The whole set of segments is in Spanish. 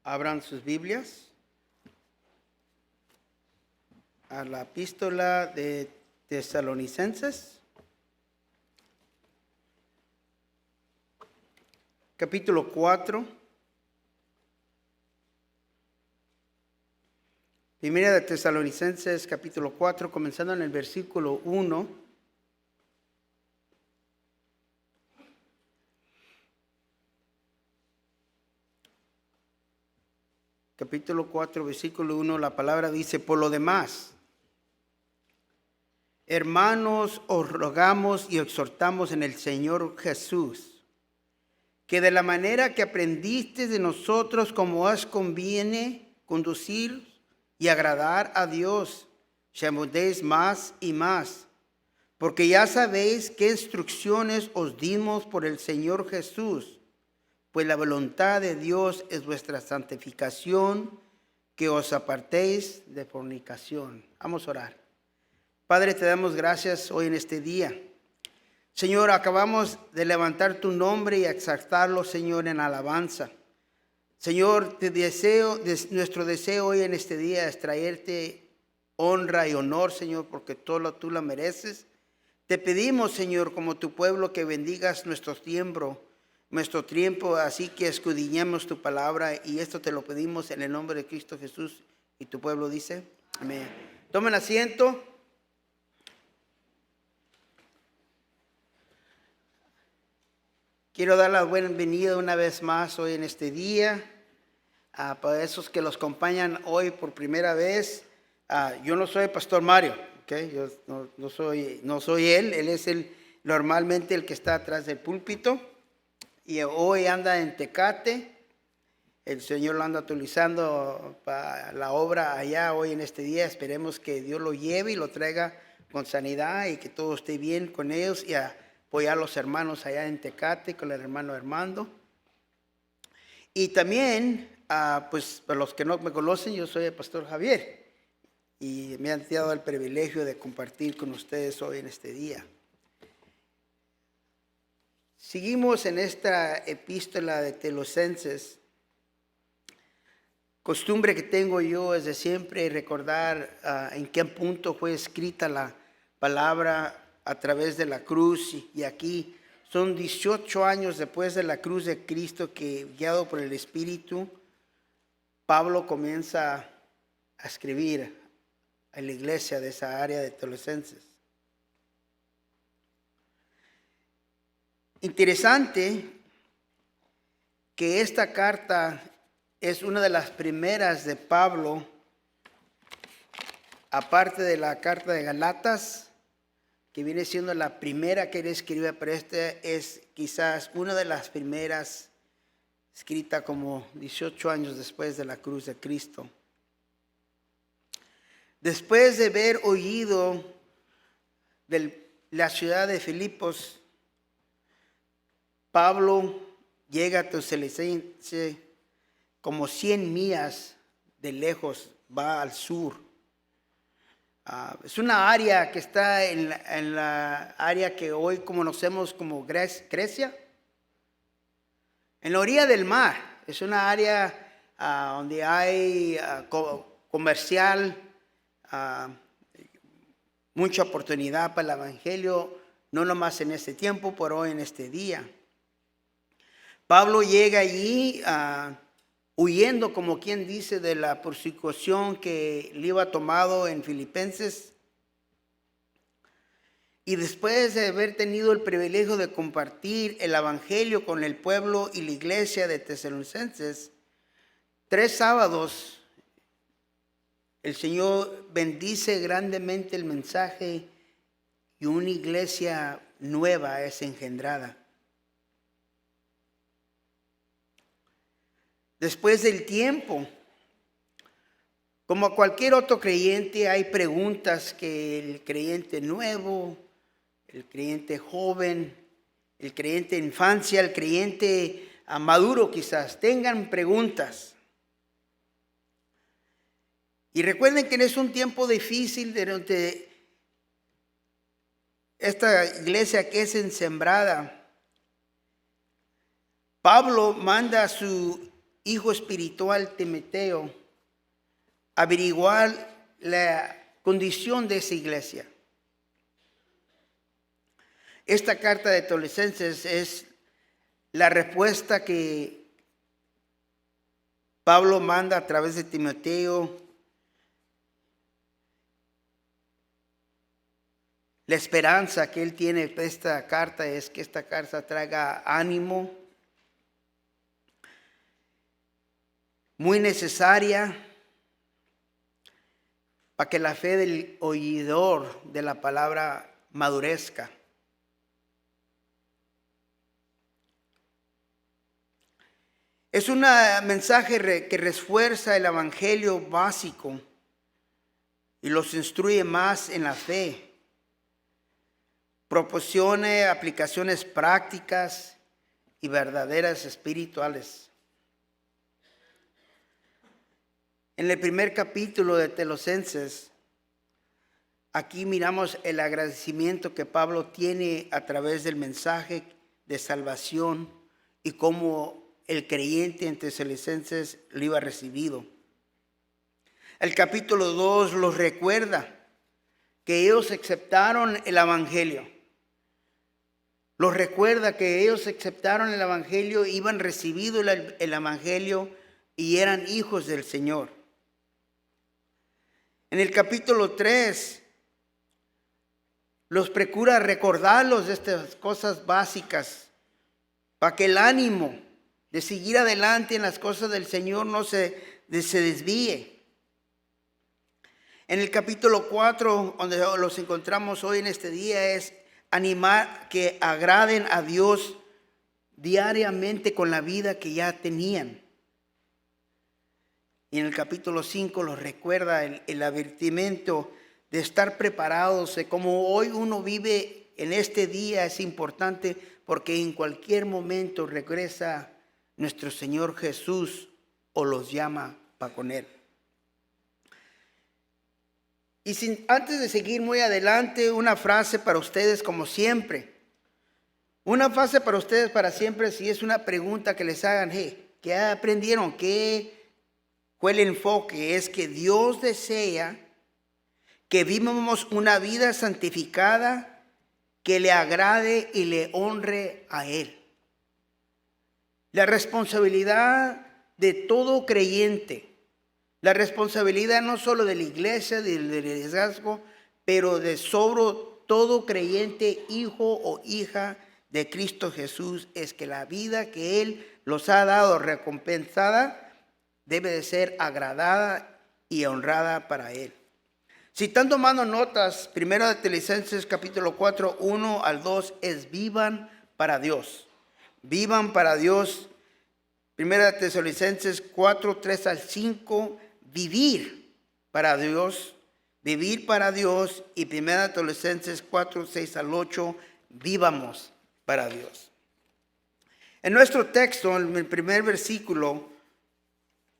Abran sus Biblias a la epístola de Tesalonicenses, capítulo 4. Primera de Tesalonicenses, capítulo 4, comenzando en el versículo 1. Capítulo 4, versículo 1, la palabra dice: por lo demás, hermanos, os rogamos y exhortamos en el Señor Jesús, que de la manera que aprendiste de nosotros, como os conviene conducir y agradar a Dios, llaméis más y más, porque ya sabéis qué instrucciones os dimos por el Señor Jesús. Pues la voluntad de Dios es vuestra santificación, que os apartéis de fornicación. Vamos a orar. Padre, te damos gracias hoy en este día. Señor, acabamos de levantar tu nombre y exaltarlo, Señor, en alabanza. Señor, nuestro deseo hoy en este día es traerte honra y honor, Señor, porque todo tú lo mereces. Te pedimos, Señor, como tu pueblo, que bendigas nuestro tiempo, así que escudriñemos tu palabra, y esto te lo pedimos en el nombre de Cristo Jesús. Y tu pueblo dice, amén. Tomen asiento. Quiero dar la bienvenida una vez más hoy en este día para esos que los acompañan hoy por primera vez. Yo no soy el pastor Mario, ¿okay? Yo no soy él es normalmente el que está atrás del púlpito. Y hoy anda en Tecate. El Señor lo anda utilizando para la obra allá hoy en este día. Esperemos que Dios lo lleve y lo traiga con sanidad y que todo esté bien con ellos, y apoyar a los hermanos allá en Tecate con el hermano Armando. Y también, pues para los que no me conocen, yo soy el pastor Javier y me han dado el privilegio de compartir con ustedes hoy en este día. Seguimos en esta epístola de Tesalonicenses. Costumbre que tengo yo es de siempre recordar en qué punto fue escrita la palabra a través de la cruz. Y aquí son 18 años después de la cruz de Cristo que, guiado por el Espíritu, Pablo comienza a escribir a la iglesia de esa área de Tesalonicenses. Interesante que esta carta es una de las primeras de Pablo, aparte de la carta de Galatas, que viene siendo la primera que él escribe, pero esta es quizás una de las primeras escrita como 18 años después de la cruz de Cristo. Después de haber oído de la ciudad de Filipos, Pablo llega a Tesalonicenses como 100 millas de lejos, va al sur. Es una área que está en la área que hoy conocemos como Grecia, en la orilla del mar. Es una área donde hay comercial, mucha oportunidad para el evangelio, no nomás en este tiempo, pero hoy en este día. Pablo llega allí huyendo, como quien dice, de la persecución que le iba tomado en Filipenses. Y después de haber tenido el privilegio de compartir el evangelio con el pueblo y la iglesia de Tesalonicenses, 3 sábados, el Señor bendice grandemente el mensaje y una iglesia nueva es engendrada. Después del tiempo, como a cualquier otro creyente, hay preguntas que el creyente nuevo, el creyente joven, el creyente de infancia, el creyente maduro quizás tengan preguntas. Y recuerden que es un tiempo difícil durante esta iglesia que es ensembrada. Pablo manda a su hijo espiritual Timoteo, averiguar la condición de esa iglesia. Esta carta de Tesalonicenses es la respuesta que Pablo manda a través de Timoteo. La esperanza que él tiene de esta carta es que esta carta traiga ánimo, muy necesaria, para que la fe del oidor de la palabra madurezca. Es un mensaje que refuerza el evangelio básico y los instruye más en la fe. Proporcione aplicaciones prácticas y verdaderas espirituales. En el primer capítulo de Tesalonicenses, aquí miramos el agradecimiento que Pablo tiene a través del mensaje de salvación y cómo el creyente en Tesalonicenses lo iba recibido. El capítulo 2 los recuerda que ellos aceptaron el evangelio. Los recuerda que ellos aceptaron el evangelio, iban recibido el evangelio y eran hijos del Señor. En el capítulo 3 los procura recordarlos de estas cosas básicas para que el ánimo de seguir adelante en las cosas del Señor no se desvíe. En el capítulo 4, donde los encontramos hoy en este día, es animar que agraden a Dios diariamente con la vida que ya tenían. Y en el capítulo 5 los recuerda el advertimiento de estar preparados, de cómo hoy uno vive en este día es importante porque en cualquier momento regresa nuestro Señor Jesús o los llama para con Él. Y antes de seguir muy adelante, una frase para ustedes como siempre. Una frase para ustedes para siempre, si es una pregunta que les hagan, ¿qué aprendieron? ¿Qué fue el enfoque? Es que Dios desea que vivamos una vida santificada que le agrade y le honre a Él. La responsabilidad de todo creyente, la responsabilidad no solo de la iglesia, del liderazgo, pero de sobre todo creyente, hijo o hija de Cristo Jesús, es que la vida que Él los ha dado recompensada debe de ser agradada y honrada para Él. Si están tomando notas, 1 Tesalonicenses capítulo 4, 1 al 2 es vivan para Dios. Vivan para Dios. 1 Tesalonicenses 4, 3 al 5, vivir para Dios. Vivir para Dios. Y 1 Tesalonicenses 4, 6 al 8, vivamos para Dios. En nuestro texto, en el primer versículo,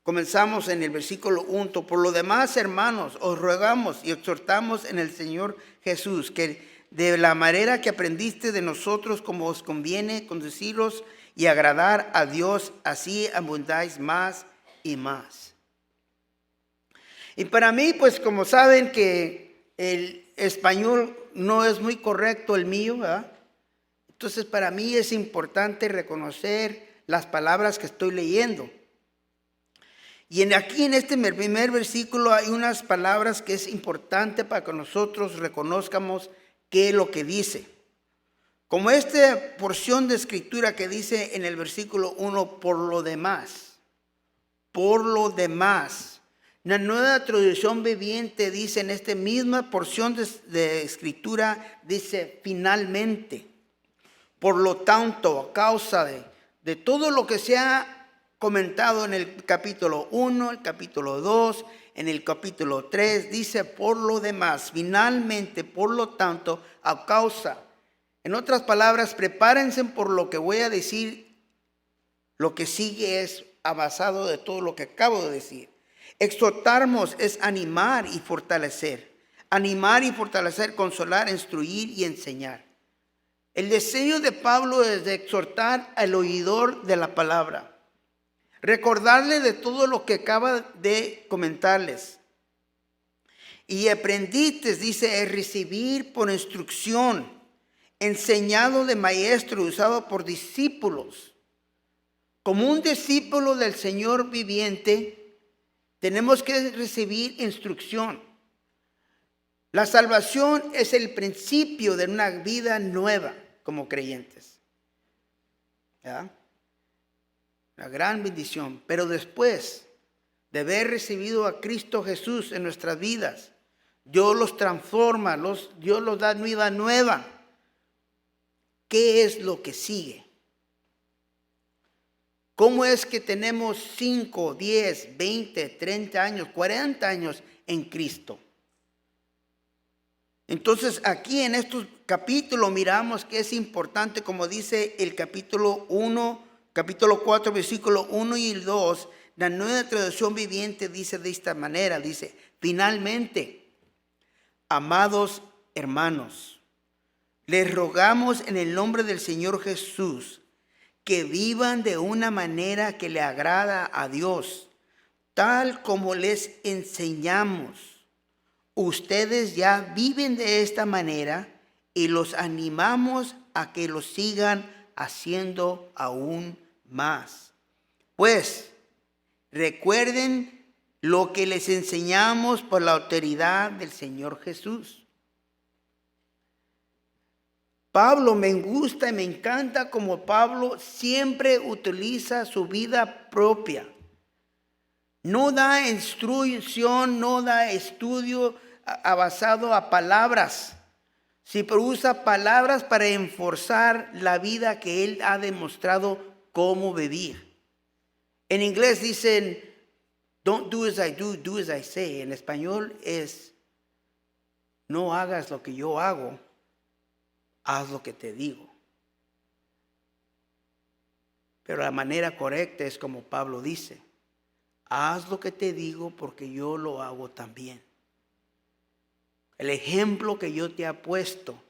comenzamos en el versículo 1. Por lo demás, hermanos, os rogamos y exhortamos en el Señor Jesús, que de la manera que aprendiste de nosotros, como os conviene conduciros y agradar a Dios, así abundáis más y más. Y para mí, pues como saben que el español no es muy correcto el mío, ¿verdad? Entonces para mí es importante reconocer las palabras que estoy leyendo. Y aquí en este primer versículo hay unas palabras que es importante para que nosotros reconozcamos qué es lo que dice. Como esta porción de escritura que dice en el versículo 1, por lo demás. Por lo demás. La Nueva Traducción Viviente dice en esta misma porción de escritura, dice finalmente. Por lo tanto, a causa de todo lo que se ha comentado en el capítulo 1, el capítulo 2, en el capítulo 3, dice por lo demás, finalmente, por lo tanto, a causa. En otras palabras, prepárense por lo que voy a decir. Lo que sigue es basado de todo lo que acabo de decir. Exhortarnos es animar y fortalecer. Animar y fortalecer, consolar, instruir y enseñar. El deseo de Pablo es de exhortar al oidor de la palabra. recordarle de todo lo que acaba de comentarles. Y aprendiste, dice, es recibir por instrucción, enseñado de maestro, usado por discípulos. Como un discípulo del Señor viviente, tenemos que recibir instrucción. La salvación es el principio de una vida nueva como creyentes. ¿Ya? Una gran bendición. Pero después de haber recibido a Cristo Jesús en nuestras vidas, Dios los transforma, Dios los da vida nueva. ¿Qué es lo que sigue? ¿Cómo es que tenemos 5, 10, 20, 30 años, 40 años en Cristo? Entonces aquí en estos capítulos miramos que es importante, como dice el capítulo 4, versículo 1 y 2, la Nueva Traducción Viviente dice de esta manera, dice, finalmente, amados hermanos, les rogamos en el nombre del Señor Jesús que vivan de una manera que le agrada a Dios, tal como les enseñamos. Ustedes ya viven de esta manera y los animamos a que lo sigan haciendo aún más. Pues recuerden lo que les enseñamos por la autoridad del Señor Jesús. Pablo, me gusta y me encanta como Pablo siempre utiliza su vida propia. No da instrucción, no da estudio basado a palabras, sino usa palabras para enforzar la vida que él ha demostrado cómo vivir. En inglés dicen, don't do as I do as I say. En español es, no hagas lo que yo hago, haz lo que te digo. Pero la manera correcta es como Pablo dice, haz lo que te digo porque yo lo hago también. El ejemplo que yo te he puesto.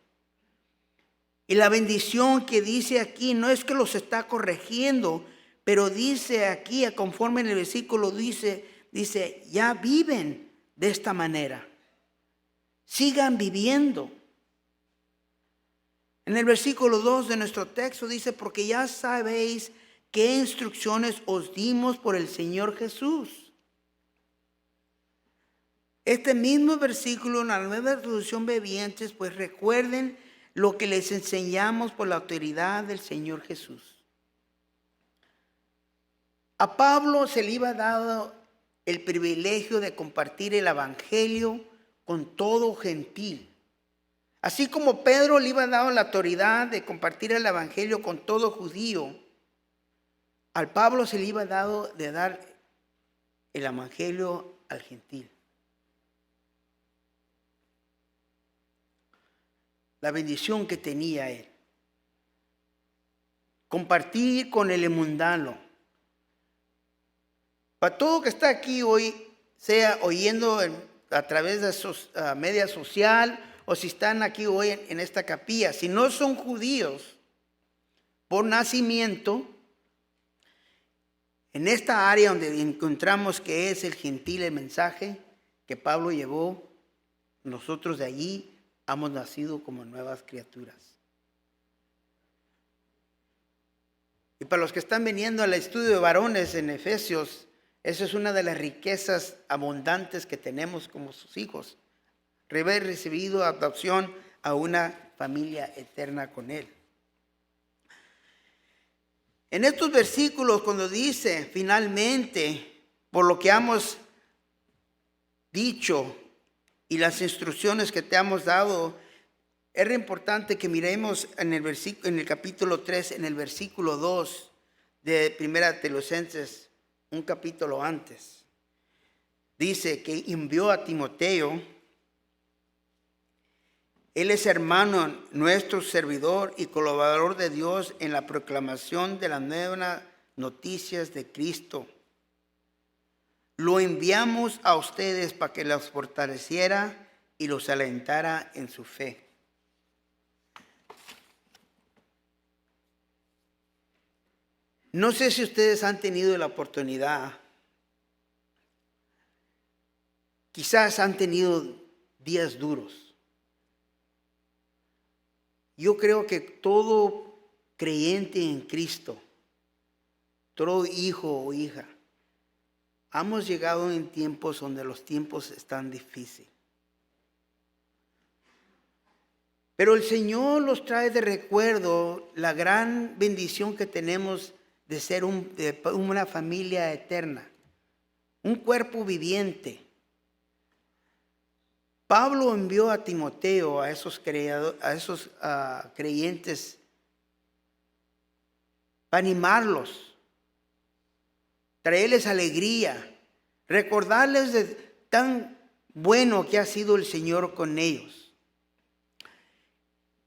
Y la bendición que dice aquí no es que los está corrigiendo, pero dice aquí, conforme en el versículo dice, ya viven de esta manera. Sigan viviendo. En el versículo 2 de nuestro texto dice, porque ya sabéis qué instrucciones os dimos por el Señor Jesús. Este mismo versículo en la Nueva Traducción Viviente, pues recuerden lo que les enseñamos por la autoridad del Señor Jesús. A Pablo se le iba dado el privilegio de compartir el evangelio con todo gentil. Así como Pedro le iba dado la autoridad de compartir el evangelio con todo judío, al Pablo se le iba dado de dar el evangelio al gentil. La bendición que tenía él. Compartir con el mundano. Para todo que está aquí hoy, sea oyendo a través de media social o si están aquí hoy en esta capilla, si no son judíos por nacimiento, en esta área donde encontramos que es el gentil el mensaje que Pablo llevó, nosotros de allí hemos nacido como nuevas criaturas. Y para los que están viniendo al estudio de varones en Efesios, esa es una de las riquezas abundantes que tenemos como sus hijos. Haber recibido adopción a una familia eterna con Él. En estos versículos, cuando dice finalmente, por lo que hemos dicho y las instrucciones que te hemos dado, es importante que miremos en el capítulo 3, en el versículo 2 de 1 Tesalonicenses, un capítulo antes. Dice que envió a Timoteo. Él es hermano, nuestro servidor y colaborador de Dios en la proclamación de las nuevas noticias de Cristo. Lo enviamos a ustedes para que los fortaleciera y los alentara en su fe. No sé si ustedes han tenido la oportunidad, quizás han tenido días duros. Yo creo que todo creyente en Cristo, todo hijo o hija, hemos llegado en tiempos donde los tiempos están difíciles. Pero el Señor los trae de recuerdo la gran bendición que tenemos de ser una familia eterna, un cuerpo viviente. Pablo envió a Timoteo, a esos creyentes, para animarlos, traerles alegría, recordarles de tan bueno que ha sido el Señor con ellos.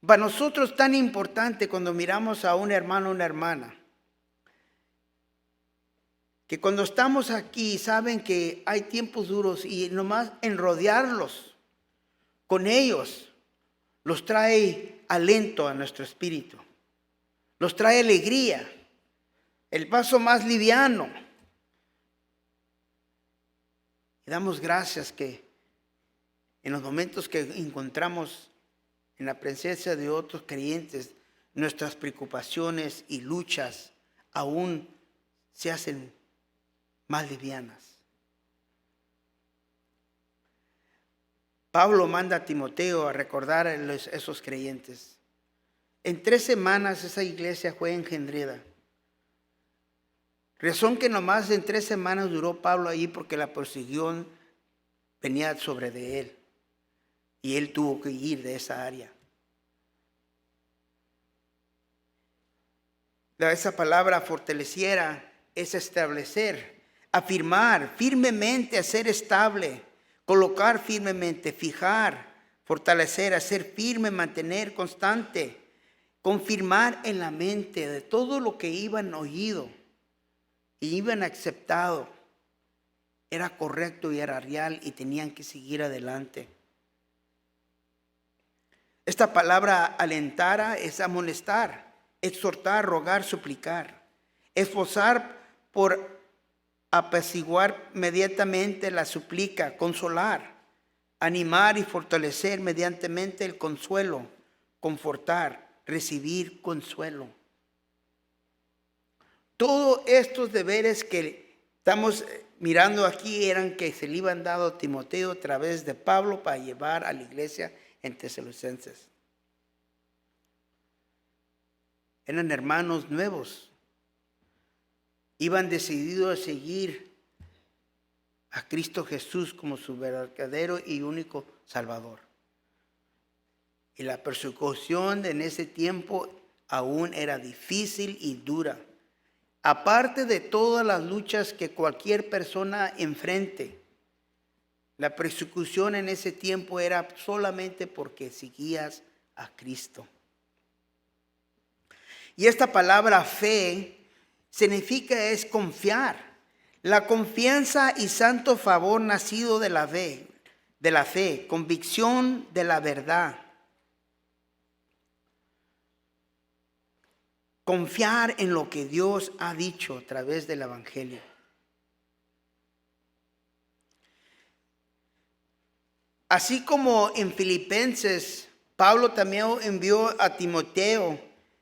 Para nosotros tan importante cuando miramos a un hermano o una hermana, que cuando estamos aquí saben que hay tiempos duros y nomás en rodearlos con ellos los trae aliento a nuestro espíritu, los trae alegría, el paso más liviano. Y damos gracias que en los momentos que encontramos en la presencia de otros creyentes, nuestras preocupaciones y luchas aún se hacen más livianas. Pablo manda a Timoteo a recordar a esos creyentes. En 3 semanas esa iglesia fue engendrada. Razón que nomás en 3 semanas duró Pablo allí porque la persecución venía sobre de él. Y él tuvo que ir de esa área. Esa palabra fortaleciera es establecer, afirmar firmemente, hacer estable, colocar firmemente, fijar, fortalecer, hacer firme, mantener constante, confirmar en la mente de todo lo que iban oído y iban aceptado. Era correcto y era real y tenían que seguir adelante. Esta palabra alentara es amonestar, exhortar, rogar, suplicar, esforzar por apaciguar medianamente la súplica, consolar, animar y fortalecer mediantemente el consuelo, confortar, recibir consuelo. Todos estos deberes que estamos mirando aquí eran que se le iban dado a Timoteo a través de Pablo para llevar a la iglesia en Tesalonicenses. Eran hermanos nuevos. Iban decididos a seguir a Cristo Jesús como su verdadero y único Salvador. Y la persecución en ese tiempo aún era difícil y dura. Aparte de todas las luchas que cualquier persona enfrente, la persecución en ese tiempo era solamente porque seguías a Cristo. Y esta palabra fe significa es confiar. La confianza y santo favor nacido de la fe, convicción de la verdad. Confiar en lo que Dios ha dicho a través del Evangelio. Así como en Filipenses, Pablo también envió a Timoteo.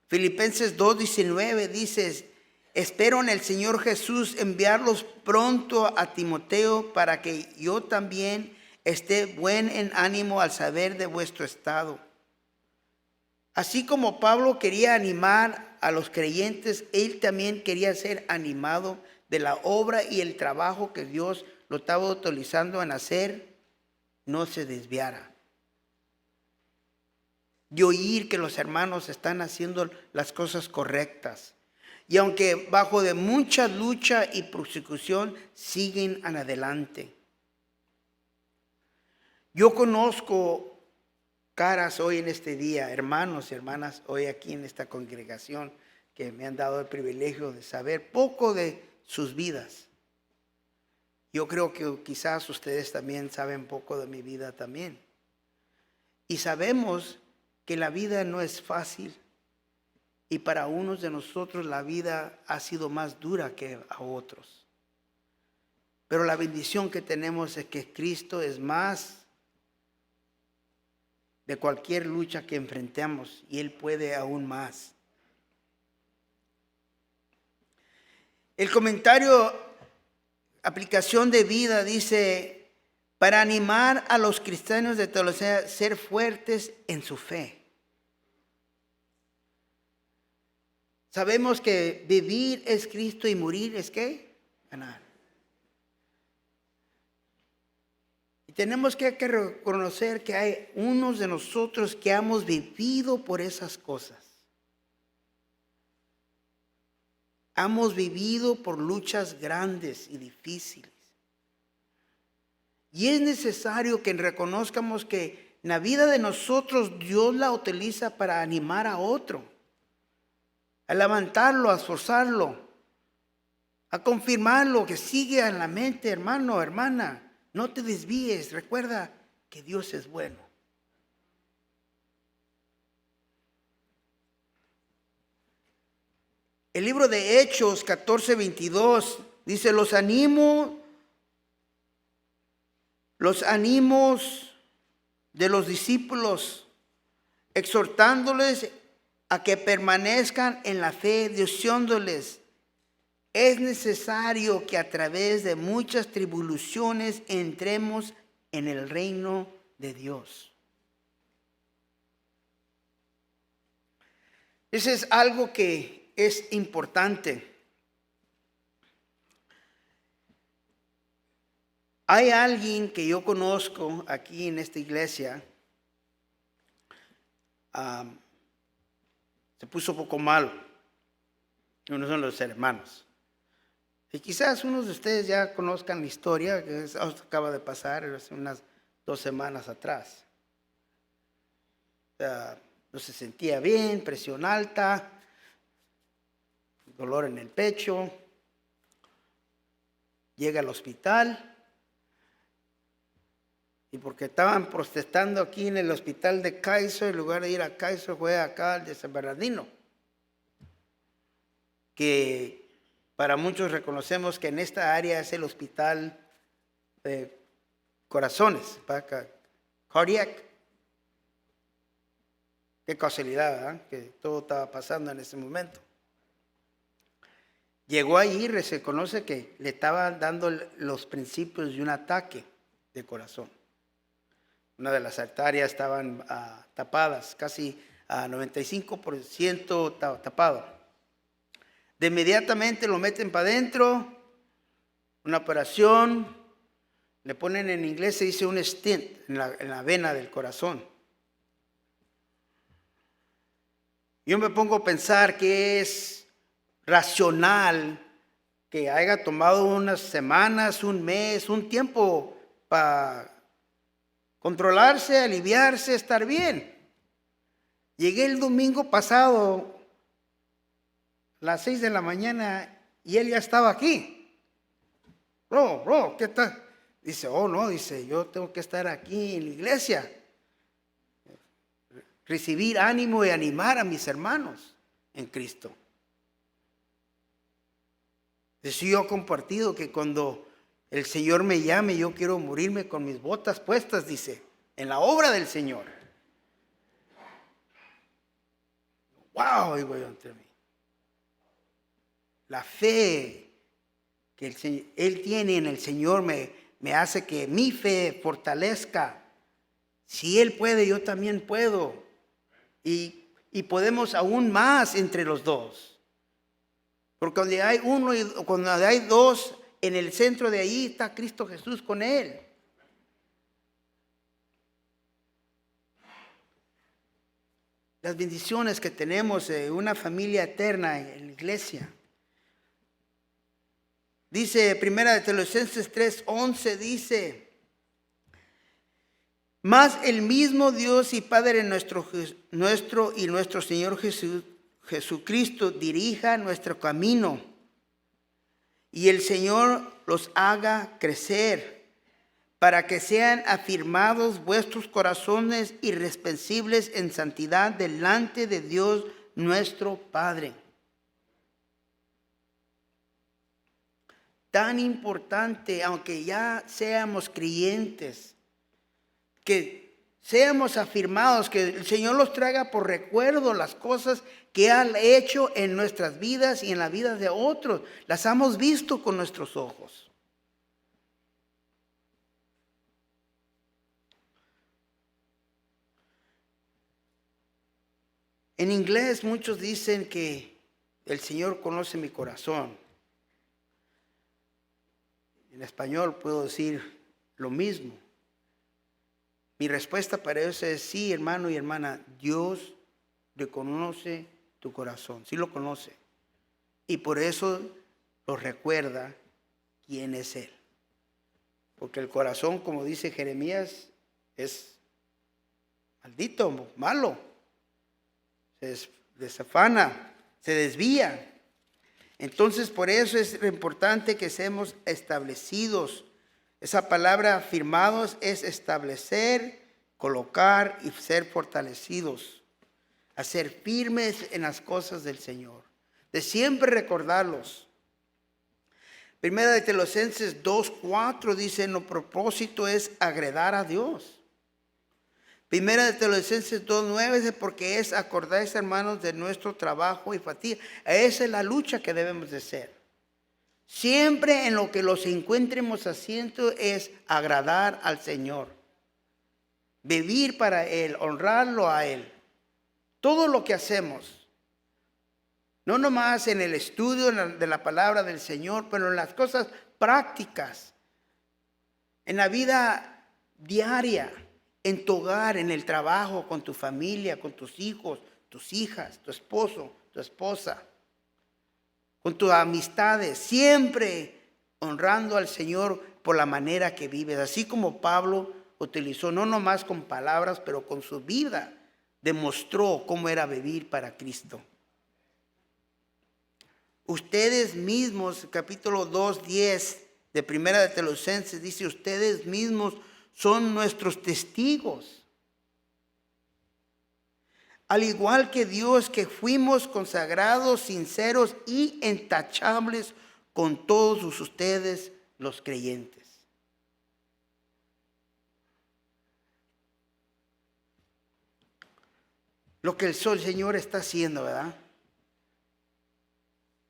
Filipenses 2:19 dice: espero en el Señor Jesús enviarlos pronto a Timoteo para que yo también esté buen en ánimo al saber de vuestro estado. Así como Pablo quería animar a los creyentes, él también quería ser animado de la obra y el trabajo que Dios lo estaba autorizando en hacer, no se desviara. De oír que los hermanos están haciendo las cosas correctas. Y aunque bajo de mucha lucha y persecución, siguen adelante. Yo conozco caras hoy en este día, hermanos y hermanas, hoy aquí en esta congregación, que me han dado el privilegio de saber poco de sus vidas. Yo creo que quizás ustedes también saben poco de mi vida también. Y sabemos que la vida no es fácil Y para unos de nosotros la vida ha sido más dura que a otros. Pero la bendición que tenemos es que Cristo es más de cualquier lucha que enfrentemos y Él puede aún más. El comentario Aplicación de Vida dice, para animar a los cristianos de Teología a ser fuertes en su fe. Sabemos que vivir es Cristo y morir es ¿qué? Ganar. Y tenemos que reconocer que hay unos de nosotros que hemos vivido por esas cosas. Hemos vivido por luchas grandes y difíciles. Y es necesario que reconozcamos que en la vida de nosotros Dios la utiliza para animar a otro, a levantarlo, a esforzarlo, a confirmarlo, que sigue en la mente, hermano, hermana. No te desvíes, recuerda que Dios es bueno. El libro de Hechos 14:22 dice, los ánimos de los discípulos, exhortándoles a que permanezcan en la fe, diciéndoles, es necesario que a través de muchas tribulaciones entremos en el reino de Dios. Eso es algo que es importante. Hay alguien que yo conozco aquí en esta iglesia, se puso un poco malo. Uno son los hermanos. Y quizás unos de ustedes ya conozcan la historia que acaba de pasar hace unas 2 semanas atrás. No se sentía bien, presión alta, dolor en el pecho. Llega al hospital. Y porque estaban protestando aquí en el hospital de Caizo, en lugar de ir a Caizo, fue acá al de San Bernardino. Que para muchos reconocemos que en esta área es el hospital de corazones, cardiac. Qué casualidad, ¿verdad? Que todo estaba pasando en ese momento. Llegó allí y se conoce que le estaban dando los principios de un ataque de corazón. Una de las arterias estaban tapadas, casi a 95% tapado. De inmediatamente lo meten para adentro, una operación, le ponen en inglés, se dice un stent en la vena del corazón. Yo me pongo a pensar que es racional que haya tomado unas semanas, un mes, un tiempo para controlarse, aliviarse, estar bien. Llegué el domingo pasado a las 6 de la mañana y él ya estaba aquí. Bro, ¿qué tal? Dice, no, dice, yo tengo que estar aquí en la iglesia. Recibir ánimo y animar a mis hermanos en Cristo. Dice, yo he compartido que cuando el Señor me llame, yo quiero morirme con mis botas puestas, dice, en la obra del Señor. Wow, digo yo entre mí. La fe que Él tiene en el Señor me hace que mi fe fortalezca. Si Él puede, yo también puedo. Y podemos aún más entre los dos. Porque cuando hay uno y cuando hay dos, en el centro de ahí está Cristo Jesús con Él. Las bendiciones que tenemos de una familia eterna en la iglesia. Dice Primera de Tesalonicenses 3:11, dice, mas el mismo Dios y Padre nuestro y nuestro Señor Jesucristo dirija nuestro camino y el Señor los haga crecer para que sean afirmados vuestros corazones irreprensibles en santidad delante de Dios nuestro Padre. Tan importante, aunque ya seamos creyentes, que seamos afirmados, que el Señor los traiga por recuerdo las cosas que ha hecho en nuestras vidas y en la vida de otros. Las hemos visto con nuestros ojos. En inglés muchos dicen que el Señor conoce mi corazón. En español puedo decir lo mismo. Mi respuesta para eso es sí, hermano y hermana, Dios reconoce tu corazón, sí lo conoce. Y por eso lo recuerda quién es Él. Porque el corazón, como dice Jeremías, es maldito, malo. Se desafana, se desvía. Entonces, por eso es importante que seamos establecidos. Esa palabra afirmados es establecer, colocar y ser fortalecidos. A ser firmes en las cosas del Señor. De siempre recordarlos. Primera de Tesalonicenses 2:4 dice, nuestro propósito es agradar a Dios. Primera de Tesalonicenses 2:9 dice, porque es acordarse, hermanos, de nuestro trabajo y fatiga. Esa es la lucha que debemos de hacer. Siempre en lo que los encuentremos haciendo es agradar al Señor. Vivir para Él, honrarlo a Él. Todo lo que hacemos. No nomás en el estudio de la palabra del Señor, pero en las cosas prácticas. En la vida diaria. En tu hogar, en el trabajo, con tu familia, con tus hijos, tus hijas, tu esposo, tu esposa, con tus amistades, siempre honrando al Señor por la manera que vives. Así como Pablo utilizó, no nomás con palabras, pero con su vida, demostró cómo era vivir para Cristo. Ustedes mismos, capítulo 2:10 de Primera de Tesalonicenses, dice, ustedes mismos son nuestros testigos. Al igual que Dios, que fuimos consagrados, sinceros y intachables con todos ustedes los creyentes. Lo que el Señor está haciendo, ¿verdad?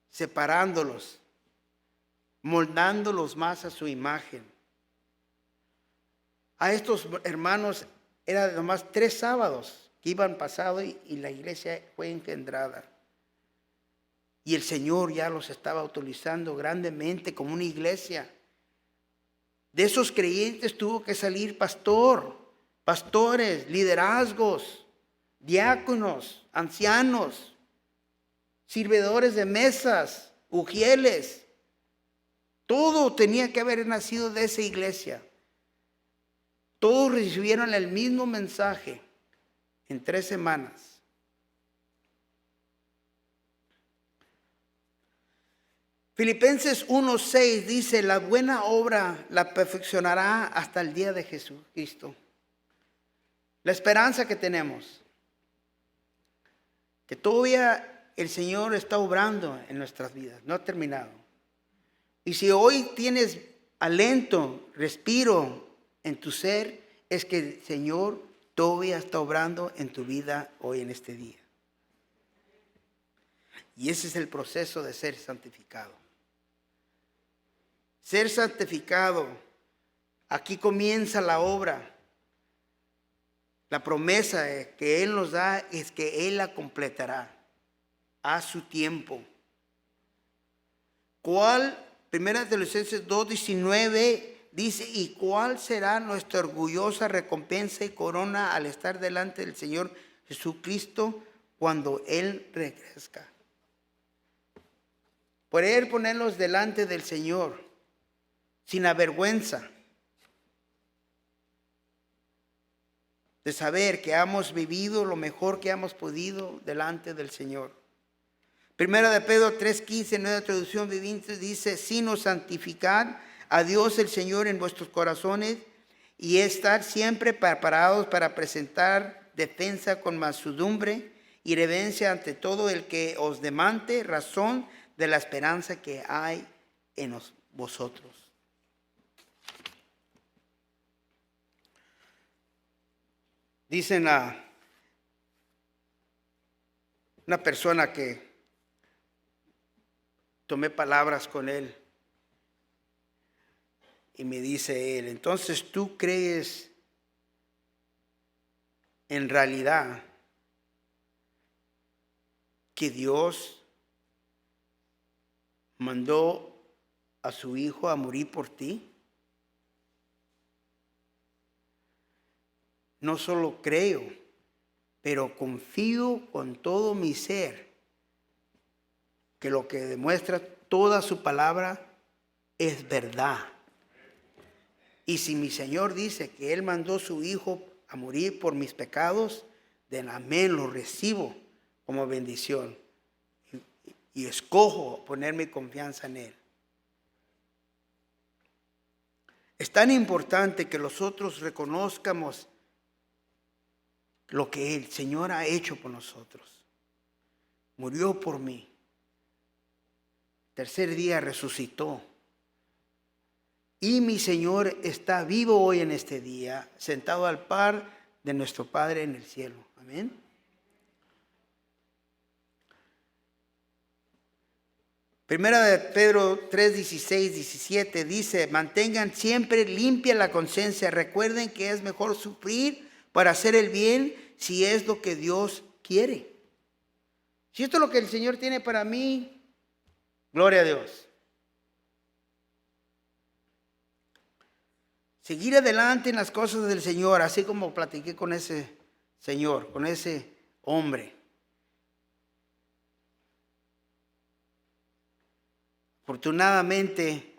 Separándolos, moldándolos más a su imagen. A estos hermanos era nomás 3 sábados que iban pasado y la iglesia fue engendrada. Y el Señor ya los estaba utilizando grandemente como una iglesia. De esos creyentes tuvo que salir pastores, liderazgos, diáconos, ancianos, servidores de mesas, ujieles. Todo tenía que haber nacido de esa iglesia. Todos recibieron el mismo mensaje en 3 semanas. Filipenses 1:6 dice, la buena obra la perfeccionará hasta el día de Jesucristo. La esperanza que tenemos, que todavía el Señor está obrando en nuestras vidas, no ha terminado. Y si hoy tienes aliento, respiro en tu ser, es que el Señor todavía está obrando en tu vida hoy en este día. Y ese es el proceso de ser santificado. Ser santificado, aquí comienza la obra. La promesa que Él nos da es que Él la completará a su tiempo. ¿Cuál? Primera de Tesalonicenses 2:19 dice, ¿y cuál será nuestra orgullosa recompensa y corona al estar delante del Señor Jesucristo cuando Él regrese? Poder ponerlos delante del Señor sin avergüenza, de saber que hemos vivido lo mejor que hemos podido delante del Señor. Primera de Pedro 3:15, nueva traducción viviente, dice, sino santificar a Dios el Señor en vuestros corazones y estar siempre preparados para presentar defensa con mansedumbre y reverencia ante todo el que os demande razón de la esperanza que hay en vosotros. Dicen a una persona que tomé palabras con él y me dice él, entonces tú crees en realidad que Dios mandó a su hijo a morir por ti. No solo creo, pero confío con todo mi ser que lo que demuestra toda su palabra es verdad. Y si mi Señor dice que Él mandó a su hijo a morir por mis pecados, de amén, lo recibo como bendición. Y escojo poner mi confianza en Él. Es tan importante que nosotros reconozcamos lo que el Señor ha hecho por nosotros. Murió por mí. Tercer día resucitó. Y mi Señor está vivo hoy en este día, sentado al par de nuestro Padre en el cielo. Amén. Primera de Pedro 3, 16, 17 dice, mantengan siempre limpia la conciencia. Recuerden que es mejor sufrir para hacer el bien si es lo que Dios quiere. Si esto es lo que el Señor tiene para mí, gloria a Dios. Seguir adelante en las cosas del Señor, así como platiqué con ese señor, con ese hombre. Afortunadamente,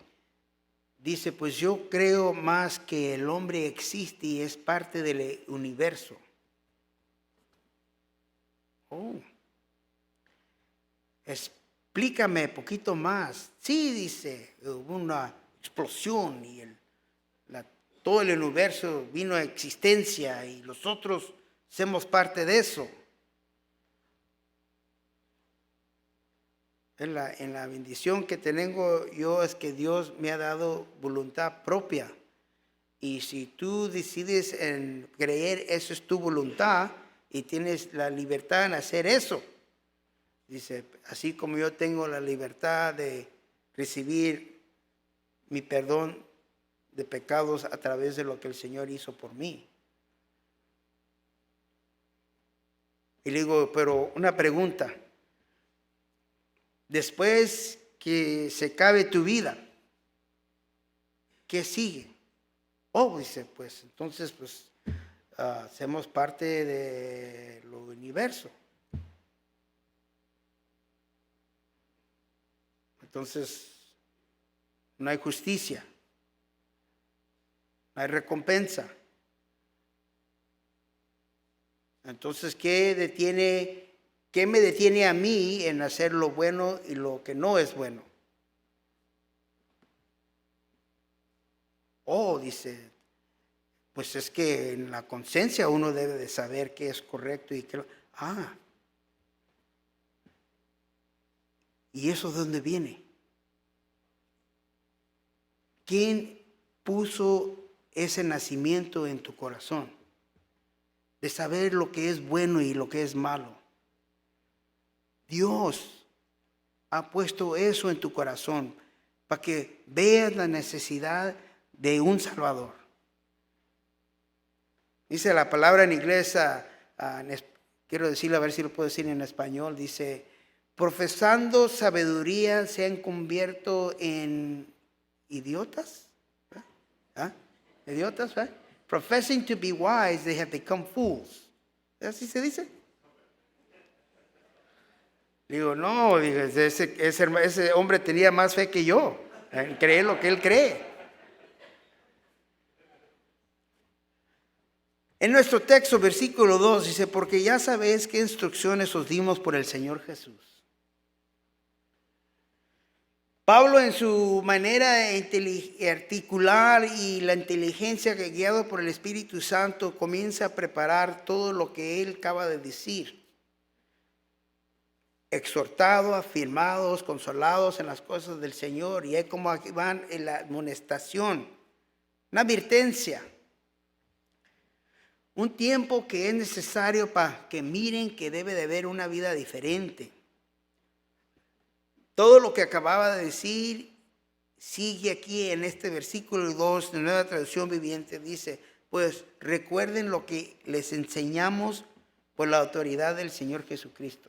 dice, pues yo creo más que el hombre existe y es parte del universo. Oh. Explícame un poquito más. Sí, dice, hubo una explosión y todo el universo vino a existencia y nosotros somos parte de eso. En la bendición que tengo yo es que Dios me ha dado voluntad propia. Y si tú decides en creer, eso es tu voluntad y tienes la libertad en hacer eso. Dice, así como yo tengo la libertad de recibir mi perdón de pecados a través de lo que el Señor hizo por mí. Y le digo, pero una pregunta. Después que se acabe tu vida, ¿qué sigue? Oh, dice, pues entonces pues hacemos parte del universo. Entonces no hay justicia, no hay recompensa. Entonces, ¿qué me detiene a mí en hacer lo bueno y lo que no es bueno? Oh, dice, pues es que en la conciencia uno debe de saber qué es correcto y qué no. ¿Y eso de dónde viene? ¿Quién puso ese nacimiento en tu corazón? De saber lo que es bueno y lo que es malo. Dios ha puesto eso en tu corazón para que veas la necesidad de un Salvador. Dice la palabra en inglés, quiero decirlo a ver si lo puedo decir en español, dice, profesando sabiduría se han convertido en idiotas. Idiotas, ¿verdad? Professing to be wise, they have become fools. ¿Así se dice? Digo, no, ese hombre tenía más fe que yo. Cree lo que él cree. En nuestro texto, versículo 2, dice, porque ya sabéis qué instrucciones os dimos por el Señor Jesús. Pablo, en su manera de articular y la inteligencia que guiado por el Espíritu Santo, comienza a preparar todo lo que él acaba de decir. exhortados, afirmados, consolados en las cosas del Señor. Y es como aquí van en la amonestación, una advertencia. Un tiempo que es necesario para que miren que debe de haber una vida diferente. Todo lo que acababa de decir sigue aquí en este versículo 2 de Nueva Traducción Viviente. Dice, pues recuerden lo que les enseñamos por la autoridad del Señor Jesucristo.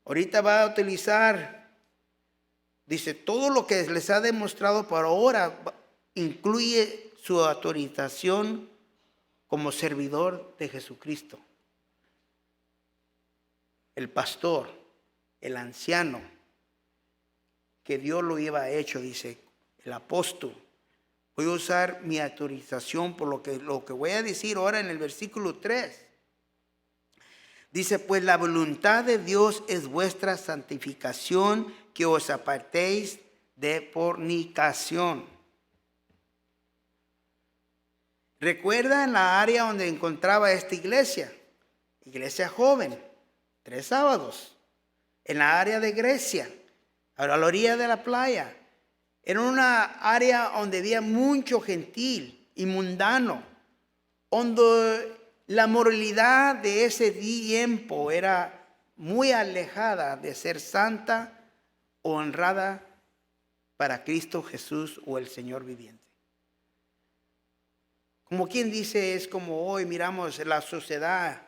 Ahorita va a utilizar, dice, todo lo que les ha demostrado por ahora incluye su autorización como servidor de Jesucristo. El pastor, el anciano, que Dios lo iba hecho, dice el apóstol. Voy a usar mi autorización por lo que voy a decir ahora en el versículo 3. Dice, pues la voluntad de Dios es vuestra santificación, que os apartéis de fornicación. Recuerda en la área donde encontraba esta iglesia joven, 3 sábados, en la área de Grecia, a la orilla de la playa. Era una área donde había mucho gentil y mundano, donde la moralidad de ese tiempo era muy alejada de ser santa o honrada para Cristo Jesús o el Señor viviente. Como quien dice, es como hoy miramos la sociedad,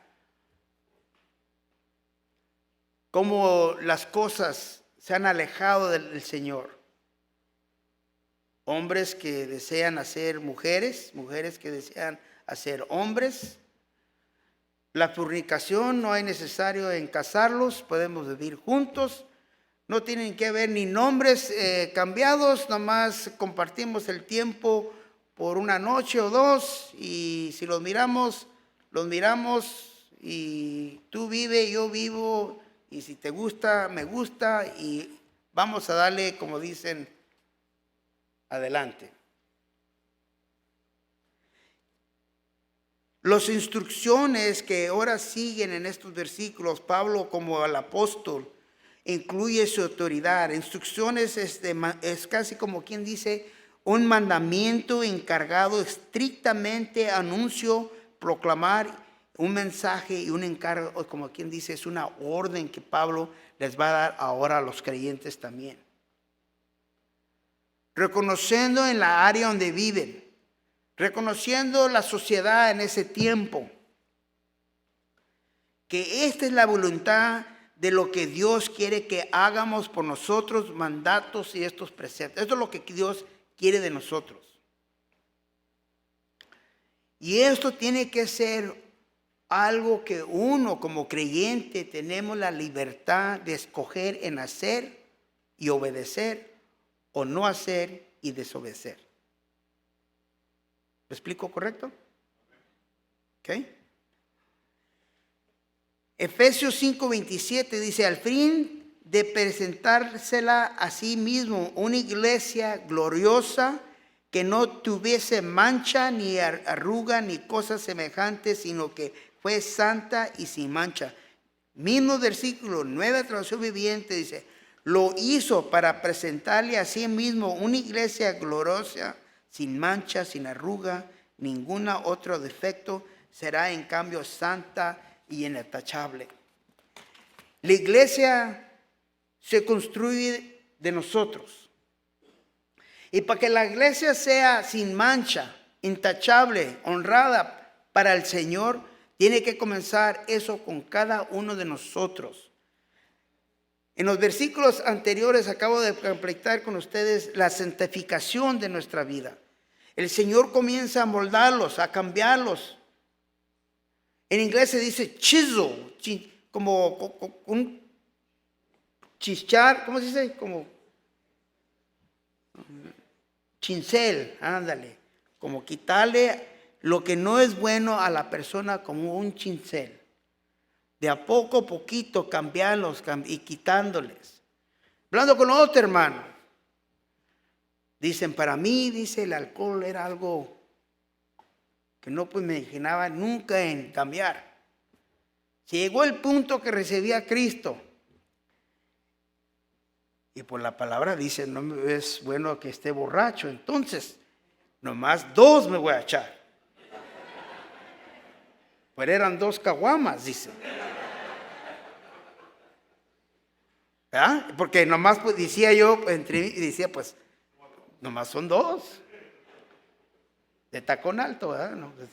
cómo las cosas se han alejado del Señor. Hombres que desean hacer mujeres, mujeres que desean hacer hombres. La fornicación no es necesario en casarlos, podemos vivir juntos. No tienen que haber ni nombres cambiados, nomás compartimos el tiempo por una noche o 2, y si los miramos y tú vives, yo vivo, y si te gusta, me gusta, y vamos a darle, como dicen, adelante. Las instrucciones que ahora siguen en estos versículos, Pablo como el apóstol, incluye su autoridad. Instrucciones es casi como quien dice un mandamiento encargado estrictamente, anuncio, proclamar un mensaje y un encargo, como quien dice, es una orden que Pablo les va a dar ahora a los creyentes también. Reconociendo en la área donde viven, reconociendo la sociedad en ese tiempo, que esta es la voluntad de lo que Dios quiere que hagamos por nosotros, mandatos y estos preceptos. Esto es lo que Dios quiere de nosotros. Y esto tiene que ser algo que uno como creyente tenemos la libertad de escoger en hacer y obedecer, o no hacer y desobedecer. ¿Lo explico correcto? ¿Ok? Efesios 5:27 dice, al fin de presentársela a sí mismo una iglesia gloriosa, que no tuviese mancha, ni arruga, ni cosas semejantes, sino que fue santa y sin mancha. Mismo versículo, Nueva Traducción Viviente, dice, lo hizo para presentarle a sí mismo una iglesia gloriosa, sin mancha, sin arruga, ningún otro defecto, será en cambio santa y intachable. La iglesia se construye de nosotros. Y para que la iglesia sea sin mancha, intachable, honrada para el Señor, tiene que comenzar eso con cada uno de nosotros. En los versículos anteriores acabo de completar con ustedes la santificación de nuestra vida. El Señor comienza a moldarlos, a cambiarlos. En inglés se dice chisel, como un chichar, ¿cómo se dice? Como chincel, ándale. Como quitarle lo que no es bueno a la persona como un chincel. De a poco poquito cambiarlos y quitándoles. Hablando con otro hermano. Dicen, para mí, dice, el alcohol era algo que no pues me imaginaba nunca en cambiar. Si llegó el punto que recibí a Cristo, Y por la palabra dice, no me es bueno que esté borracho. Entonces, nomás 2 me voy a echar. Pero eran 2 caguamas, dice. ¿Ah? Porque nomás pues, decía yo, pues, nomás son 2. De tacón alto, ¿verdad? No, pues.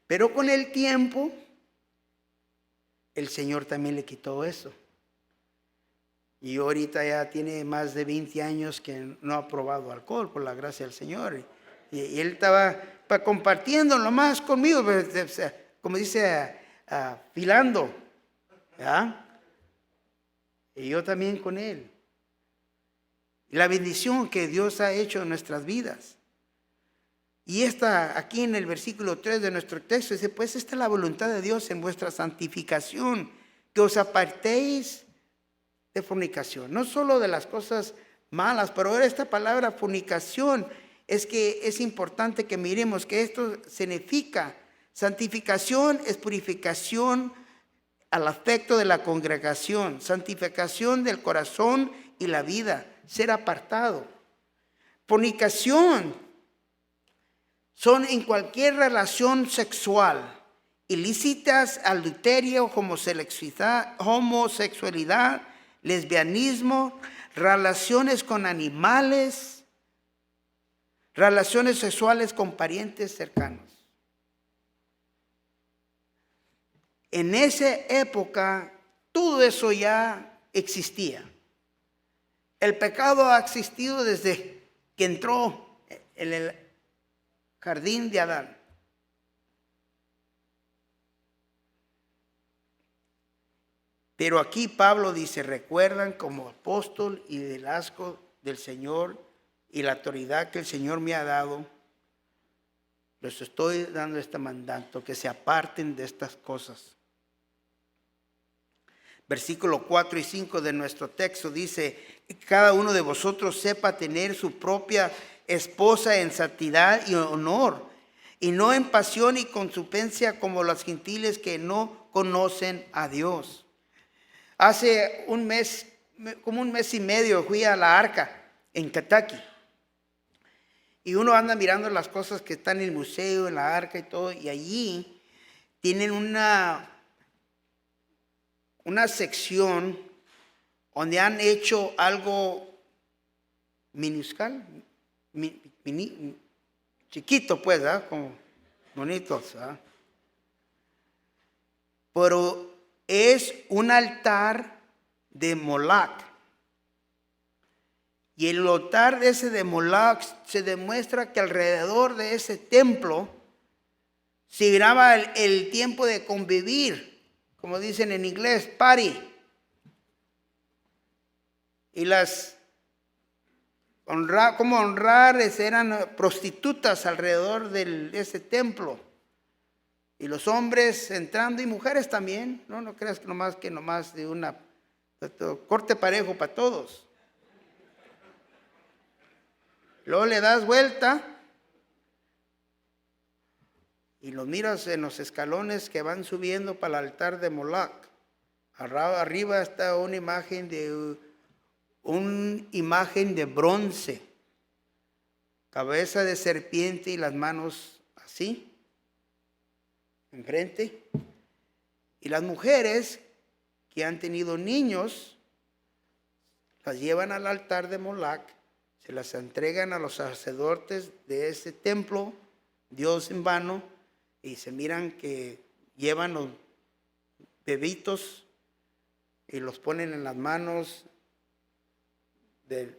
Pero con el tiempo, el Señor también le quitó eso. Y ahorita ya tiene más de 20 años que no ha probado alcohol, por la gracia del Señor. Y él estaba compartiendo nomás conmigo, como dice, filando. ¿Ya? Y yo también con él. Y la bendición que Dios ha hecho en nuestras vidas. Y aquí en el versículo 3 de nuestro texto dice, pues esta es la voluntad de Dios en vuestra santificación, que os apartéis de fornicación. No solo de las cosas malas, pero ahora esta palabra fornicación es que es importante que miremos que esto significa santificación es purificación al afecto de la congregación, santificación del corazón y la vida, ser apartado. Fornicación son en cualquier relación sexual, ilícitas, adulterio, homosexualidad, lesbianismo, relaciones con animales, relaciones sexuales con parientes cercanos. En esa época, todo eso ya existía. El pecado ha existido desde que entró en el jardín de Adán. Pero aquí Pablo dice, recuerdan como apóstol y del asco del Señor y la autoridad que el Señor me ha dado, les estoy dando este mandato, que se aparten de estas cosas. Versículo 4 y 5 de nuestro texto dice, cada uno de vosotros sepa tener su propia esposa en santidad y honor, y no en pasión y concupiscencia como los gentiles que no conocen a Dios. Hace un mes, como un mes y medio, fui a la Arca en Kentucky. Y uno anda mirando las cosas que están en el museo, en la Arca y todo, y allí tienen una sección donde han hecho algo minúsculo, chiquito pues, ¿verdad? Como bonitos, ¿verdad? Pero es un altar de Moloch. Y el altar de ese de Moloch se demuestra que alrededor de ese templo se graba el tiempo de convivir, como dicen en inglés, party. Y como honrar eran prostitutas alrededor de ese templo. Y los hombres entrando y mujeres también. No creas que nomás de una corte parejo para todos. Luego le das vuelta y los miras en los escalones que van subiendo para el altar de Moloch. Arriba está una imagen de bronce, cabeza de serpiente y las manos así, enfrente. Y las mujeres que han tenido niños las llevan al altar de Moloch, se las entregan a los sacerdotes de ese templo, Dios en vano, y se miran que llevan los bebitos y los ponen en las manos de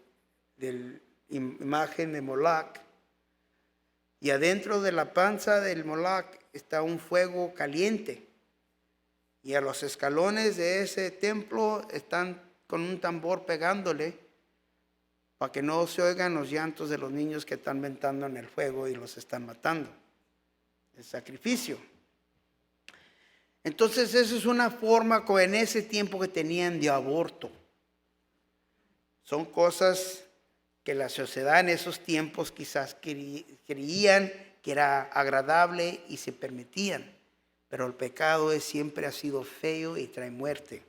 imagen de Moloch, y adentro de la panza del Moloch está un fuego caliente, y a los escalones de ese templo están con un tambor pegándole para que no se oigan los llantos de los niños que están ventando en el fuego y los están matando. El sacrificio. Entonces esa es una forma en ese tiempo que tenían de aborto. Son cosas que la sociedad en esos tiempos quizás creían que era agradable y se permitían. Pero el pecado siempre ha sido feo y trae muerte.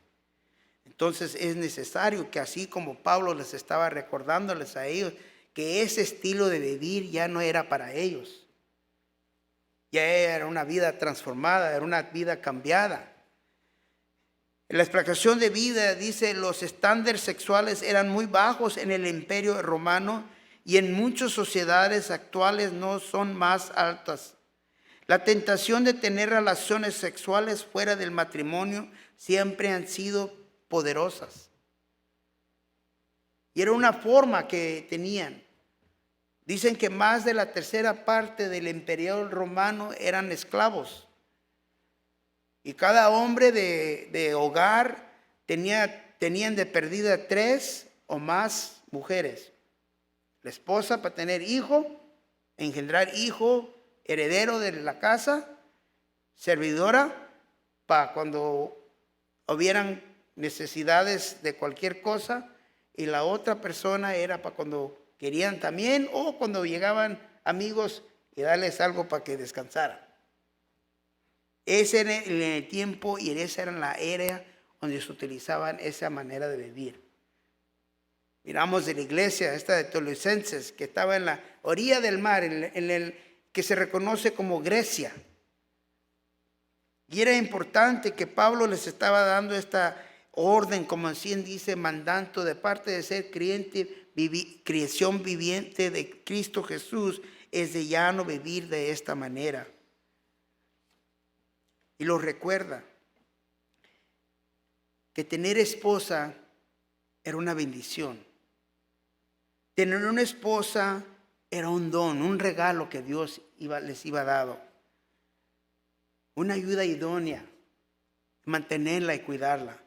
Entonces es necesario que, así como Pablo les estaba recordándoles a ellos, que ese estilo de vivir ya no era para ellos. Ya era una vida transformada, era una vida cambiada. En la explicación de vida dice, los estándares sexuales eran muy bajos en el Imperio Romano y en muchas sociedades actuales no son más altas. La tentación de tener relaciones sexuales fuera del matrimonio siempre han sido poderosas. Y era una forma que tenían. Dicen que más de la tercera parte del imperio romano eran esclavos. Y cada hombre de hogar tenían de perdida 3 o más mujeres. La esposa para tener hijo, engendrar hijo, heredero de la casa, servidora para cuando hubieran necesidades de cualquier cosa, y la otra persona era para cuando querían también, o cuando llegaban amigos y darles algo para que descansaran. Ese era el tiempo y esa era la era donde se utilizaban esa manera de vivir. Miramos de la iglesia esta de Tolosenses, que estaba en la orilla del mar, en el que se reconoce como Grecia. Y era importante que Pablo les estaba dando esta orden, como así dice, mandato de parte de ser creación viviente de Cristo Jesús, es de ya no vivir de esta manera. Y lo recuerda que tener esposa era una bendición. Tener una esposa era un don, un regalo que Dios les iba dado. Una ayuda idónea, mantenerla y cuidarla.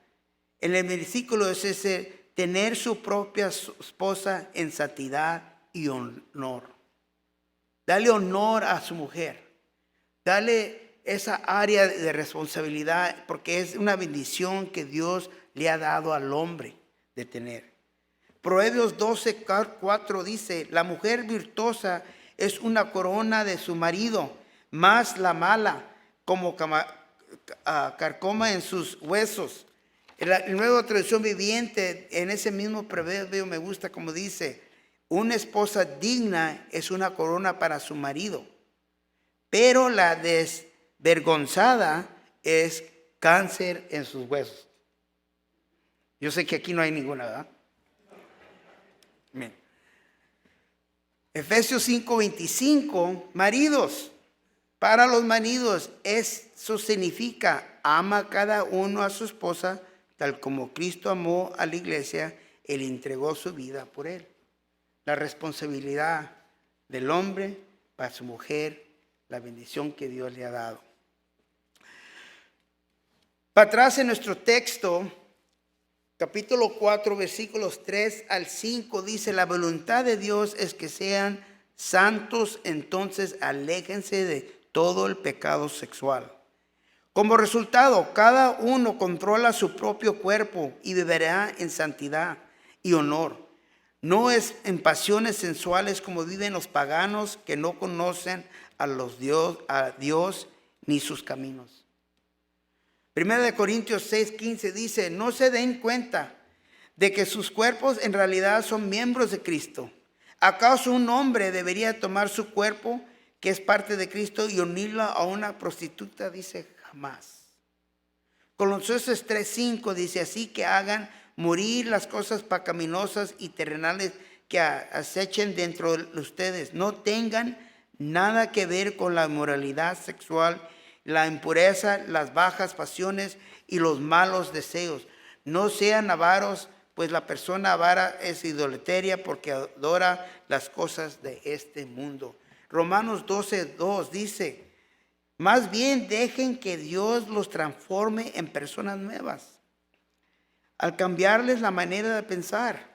En el versículo es ese, tener su propia esposa en santidad y honor. Dale honor a su mujer. Dale esa área de responsabilidad, porque es una bendición que Dios le ha dado al hombre de tener. Proverbios 12:4 dice, la mujer virtuosa es una corona de su marido, más la mala como carcoma en sus huesos. La Nueva Traducción Viviente, en ese mismo proverbio me gusta como dice, una esposa digna es una corona para su marido, pero la desvergonzada es cáncer en sus huesos. Yo sé que aquí no hay ninguna, ¿verdad? Bien. Efesios 5:25, maridos, para los maridos, eso significa, ama cada uno a su esposa, tal como Cristo amó a la iglesia, Él entregó su vida por él. La responsabilidad del hombre para su mujer, la bendición que Dios le ha dado. Para atrás en nuestro texto, capítulo 4, versículos 3 al 5, dice, la voluntad de Dios es que sean santos, entonces aléjense de todo el pecado sexual. Como resultado, cada uno controla su propio cuerpo y vivirá en santidad y honor. No es en pasiones sensuales como viven los paganos que no conocen a Dios ni sus caminos. 1 Corintios 6:15 dice, no se den cuenta de que sus cuerpos en realidad son miembros de Cristo. ¿Acaso un hombre debería tomar su cuerpo, que es parte de Cristo, y unirlo a una prostituta? Dice, jamás. Colosenses 3:5 dice, así que hagan morir las cosas pecaminosas y terrenales que acechen dentro de ustedes. No tengan nada que ver con la inmoralidad sexual, la impureza, las bajas pasiones y los malos deseos. No sean avaros, pues la persona avara es idolatría porque adora las cosas de este mundo. Romanos 12:2 dice, más bien dejen que Dios los transforme en personas nuevas. Al cambiarles la manera de pensar,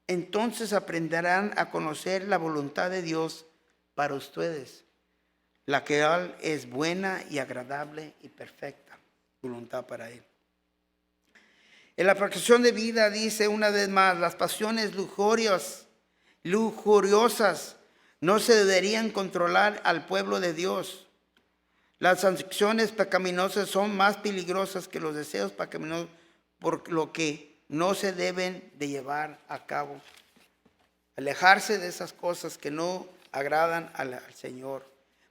entonces aprenderán a conocer la voluntad de Dios para ustedes, la que es buena y agradable y perfecta voluntad para Él. En la aplicación de vida dice una vez más, las pasiones lujuriosas no se deberían controlar al pueblo de Dios. Las acciones pecaminosas son más peligrosas que los deseos pecaminosos, por lo que no se deben de llevar a cabo. Alejarse de esas cosas que no agradan al Señor.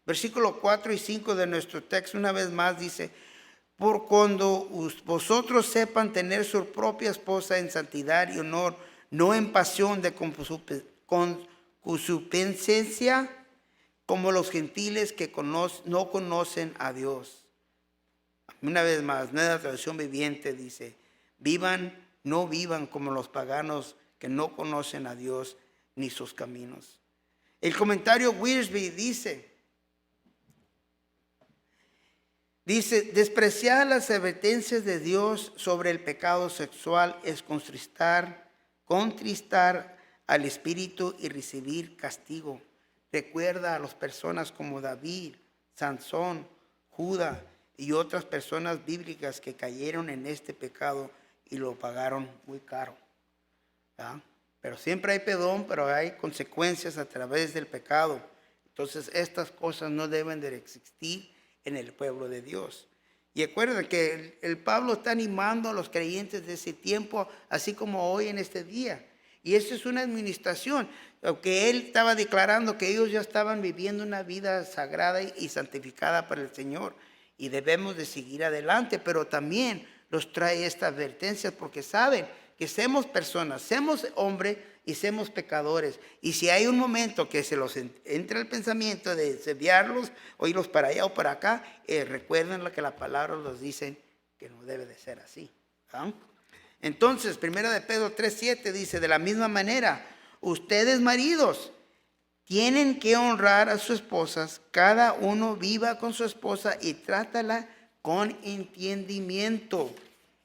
Versículo 4 y 5 de nuestro texto una vez más dice: por cuando vosotros sepan tener su propia esposa en santidad y honor, no en pasión de concupiscencia, como los gentiles que no conocen a Dios. Una vez más, Nueva Traducción Viviente dice: no vivan como los paganos que no conocen a Dios ni sus caminos. El comentario Wiersbe dice, despreciar las advertencias de Dios sobre el pecado sexual es contristar al espíritu y recibir castigo. Recuerda a las personas como David, Sansón, Judá y otras personas bíblicas que cayeron en este pecado y lo pagaron muy caro. ¿Ya? Pero siempre hay perdón, pero hay consecuencias a través del pecado. Entonces estas cosas no deben de existir en el pueblo de Dios. Y acuérdense que el Pablo está animando a los creyentes de ese tiempo, así como hoy en este día. Y esto es una administración, que él estaba declarando que ellos ya estaban viviendo una vida sagrada y santificada para el Señor. Y debemos de seguir adelante, pero también los trae estas advertencias porque saben que somos personas, somos hombres y somos pecadores. Y si hay un momento que se los entra el pensamiento de desviarlos o irlos para allá o para acá, recuerden lo que la palabra nos dice que no debe de ser así. ¿Ah? Entonces, 1 de Pedro 3:7 dice: de la misma manera, ustedes maridos tienen que honrar a sus esposas, cada uno viva con su esposa y trátala con entendimiento.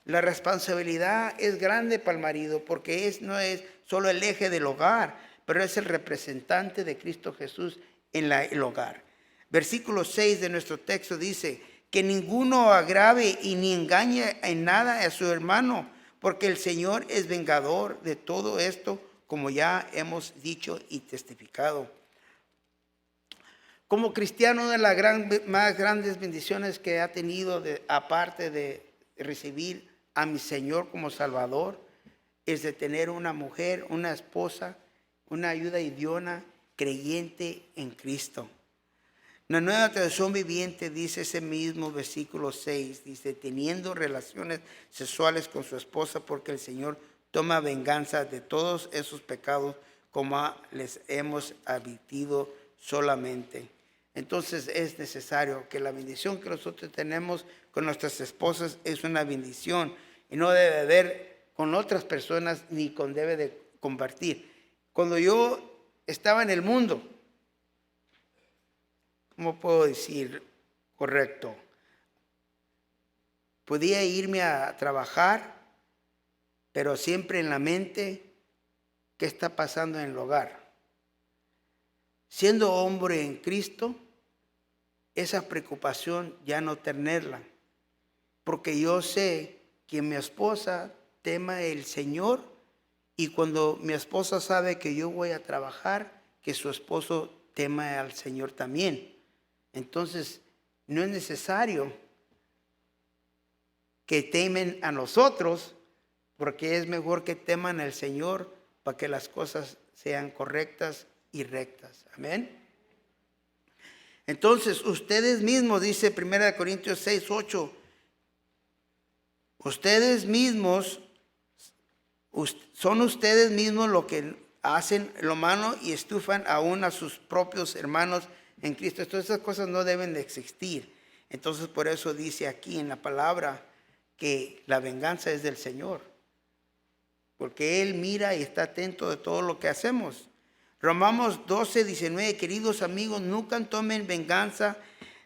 La responsabilidad es grande para el marido porque no es solo el eje del hogar, pero es el representante de Cristo Jesús en el hogar. Versículo 6 de nuestro texto dice: que ninguno agrave y ni engañe en nada a su hermano, porque el Señor es vengador de todo esto, como ya hemos dicho y testificado. Como cristiano, una de las más grandes bendiciones que ha tenido, aparte de recibir a mi Señor como Salvador, es de tener una mujer, una esposa, una ayuda idónea, creyente en Cristo. La Nueva Traducción Viviente dice ese mismo versículo 6, dice: teniendo relaciones sexuales con su esposa, porque el Señor toma venganza de todos esos pecados, como les hemos advertido solamente. Entonces es necesario que la bendición que nosotros tenemos con nuestras esposas es una bendición y no debe haber con otras personas ni debe de compartir. Cuando yo estaba en el mundo, ¿cómo puedo decir correcto? Podía irme a trabajar, pero siempre en la mente, ¿qué está pasando en el hogar? Siendo hombre en Cristo, esa preocupación ya no tenerla, porque yo sé que mi esposa tema el Señor, y cuando mi esposa sabe que yo voy a trabajar, que su esposo tema al Señor también. Entonces, no es necesario que temen a nosotros, porque es mejor que teman al Señor para que las cosas sean correctas y rectas. Amén. Entonces, ustedes mismos, dice 1 Corintios 6:8, ustedes mismos, son ustedes mismos los que hacen lo malo y estufan aún a sus propios hermanos en Cristo. Entonces, esas cosas no deben de existir. Entonces, por eso dice aquí en la palabra que la venganza es del Señor, porque Él mira y está atento de todo lo que hacemos. Romanos 12:19, queridos amigos, nunca tomen venganza,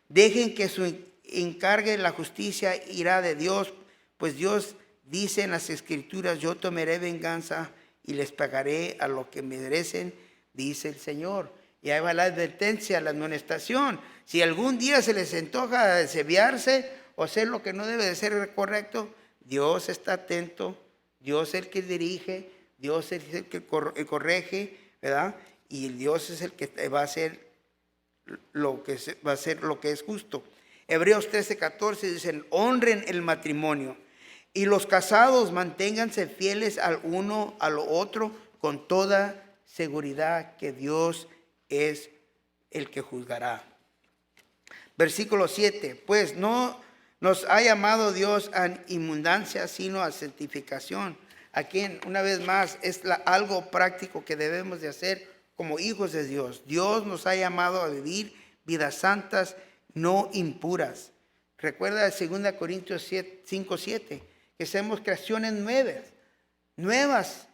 dejen que su encargue la justicia irá de Dios, pues Dios dice en las Escrituras: yo tomaré venganza y les pagaré a lo que merecen, dice el Señor. Y ahí va la advertencia, la amonestación. Si algún día se les antoja desviarse o hacer lo que no debe de ser correcto, Dios está atento, Dios es el que dirige, Dios es el que corrige, ¿verdad? Y Dios es el que va a hacer lo que es justo. Hebreos 13:14 dicen: honren el matrimonio. Y los casados manténganse fieles al uno al otro con toda seguridad que Dios es el que juzgará. Versículo 7. Pues no nos ha llamado Dios a inmundancia, sino a santificación. Aquí, una vez más, es algo práctico que debemos de hacer como hijos de Dios. Dios nos ha llamado a vivir vidas santas, no impuras. Recuerda 2 Corintios 5:7, que somos creaciones nuevas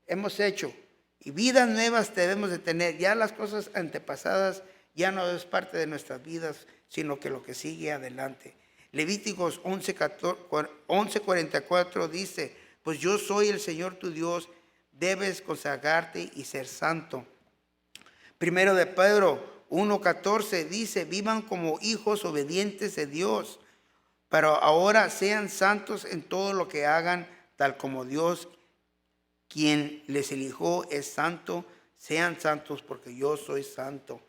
hemos hecho, y vidas nuevas debemos de tener. Ya las cosas antepasadas ya no es parte de nuestras vidas, sino que lo que sigue adelante. Levíticos 11:44 dice: pues yo soy el Señor tu Dios, debes consagrarte y ser santo. Primero de Pedro 1:14 dice: vivan como hijos obedientes de Dios, pero ahora sean santos en todo lo que hagan, tal como Dios, quien les eligió, es santo. Sean santos porque yo soy santo.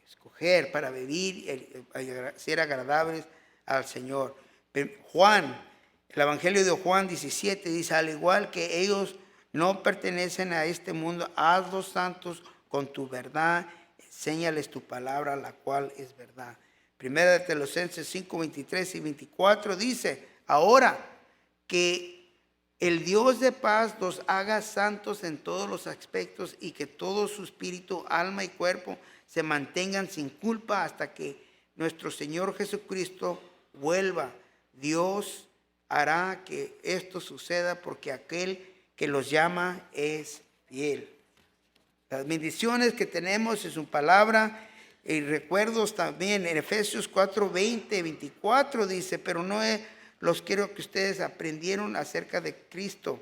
Escoger para vivir, ser agradables al Señor. Juan, el Evangelio de Juan 17 dice: al igual que ellos no pertenecen a este mundo, hazlos santos con tu verdad, enséñales tu palabra, la cual es verdad. Primera de Tesalonicenses 5:23 y 24 dice: ahora que el Dios de paz los haga santos en todos los aspectos, y que todo su espíritu, alma y cuerpo se mantengan sin culpa hasta que nuestro Señor Jesucristo vuelva. Dios hará que esto suceda, porque aquel que los llama es fiel. Las bendiciones que tenemos en su palabra y recuerdos también en Efesios 4:20, 24 dice: pero no los quiero que ustedes aprendieron acerca de Cristo,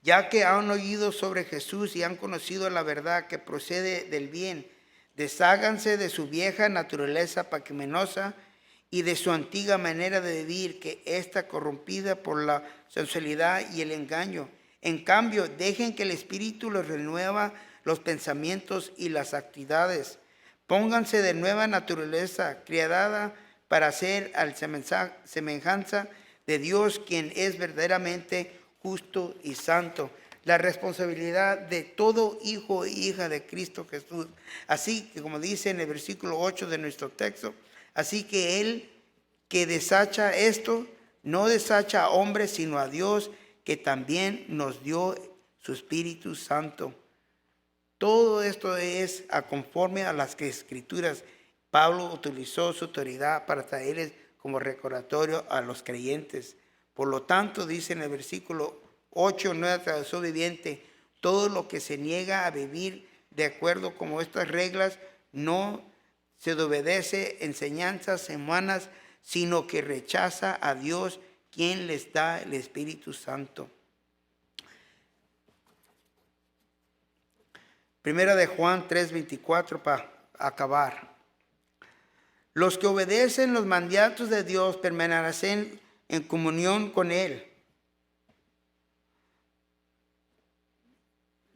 ya que han oído sobre Jesús y han conocido la verdad que procede del bien. Desháganse de su vieja naturaleza pecaminosa y de su antigua manera de vivir, que está corrompida por la sensualidad y el engaño. En cambio, dejen que el Espíritu les renueva los pensamientos y las actitudes. Pónganse de nueva naturaleza, creada para ser a semejanza de Dios, quien es verdaderamente justo y santo. La responsabilidad de todo hijo e hija de Cristo Jesús. Así que, como dice en el versículo 8 de nuestro texto: así que él que desecha esto, no desecha a hombres, sino a Dios, que también nos dio su Espíritu Santo. Todo esto es conforme a las Escrituras. Pablo utilizó su autoridad para traerles como recordatorio a los creyentes. Por lo tanto, dice en el versículo 8, nueva traducción viviente: todo lo que se niega a vivir de acuerdo con estas reglas no se obedece enseñanzas humanas, sino que rechaza a Dios, quien les da el Espíritu Santo. Primera de Juan 3:24 para acabar. Los que obedecen los mandatos de Dios permanecen en comunión con Él.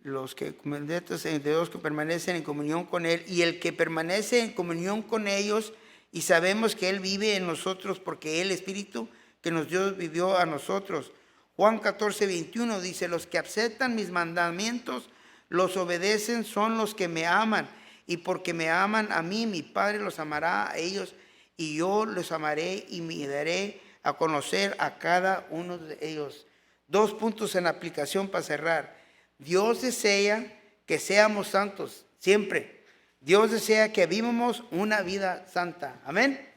Los que mandatos de Dios que permanecen en comunión con Él, y el que permanece en comunión con ellos, y sabemos que Él vive en nosotros, porque el Espíritu que nos dio vivió a nosotros. Juan 14:21 dice: los que aceptan mis mandamientos, los obedecen, son los que me aman. Y porque me aman a mí, mi Padre los amará a ellos, y yo los amaré y me daré a conocer a cada uno de ellos. 2 puntos en aplicación para cerrar. Dios desea que seamos santos siempre. Dios desea que vivamos una vida santa. Amén.